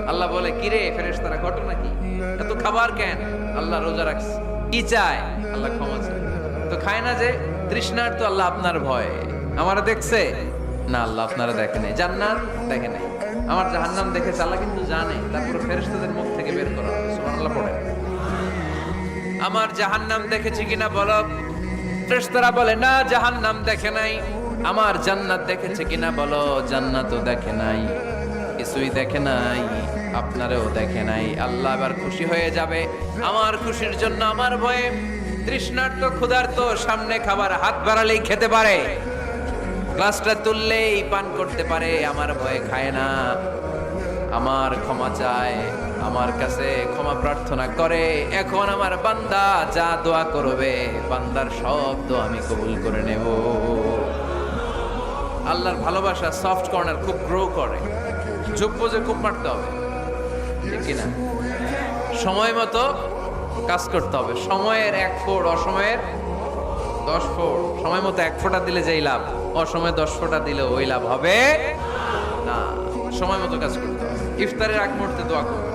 আল্লাহ বলে, কিরে ফেরেশতারা, ঘটনা কি? এত খাবার কেন? আল্লাহ রোজা রাখছে। কি চায়? আল্লাহ ক্ষমা চায়। তো খায় না যে তৃষ্ণার, তো আল্লাহ আপনার ভয়। আমারা দেখছে না, আল্লাহ আপনারা দেখে নাই। জান্নাত দেখে নাই, আমার জাহান্নাম দেখেছে আল্লাহ কিন্তু জানে। তারপরে ফেরেশতাদের মুখ থেকে বের করা হবে। সুবহানাল্লাহ পড়ে। আমার জাহান্নাম দেখেছি কিনা বলো। ফেরেশতারা বলে, না জাহান্নাম দেখে নাই। আমার জান্নাত দেখেছে কিনা বলো। জান্নাতও দেখে নাই, কিছুই দেখে নাই, আপনারেও দেখে নাই। আল্লাহ এবার খুশি হয়ে যাবে। আমার খুশির জন্য আমার ভয়ে তৃষ্ণার্ত ক্ষুধার্ত সামনে খাবার হাত বাড়ালেই খেতে পারে, গ্লাসটা তুললেই পান করতে পারে, আমার ভয়ে খায় না। আমার ক্ষমা চায়, আমার কাছে ক্ষমা প্রার্থনা করে। এখন আমার বান্দা যা দোয়া করবে, বান্দার সব দোয়া আমি কবুল করে নেব। আল্লাহর ভালোবাসা সফট কর্নার খুব গ্রো করে। যোগ্য যে খুব মারতে হবে, ঠিক কিনা? সময় মতো কাজ করতে হবে। সময়ের 1 ফোঁট, অসময়ের 10 ফোঁট। সময় মতো 1 ফোঁটা দিলে যেই লাভ, অসময়ে 10 ফোঁটা দিলে ওই লাভ হবে না। সময় মতো কাজ করতে হবে। ইফতারের আগ মুহূর্তে দোয়া করবে।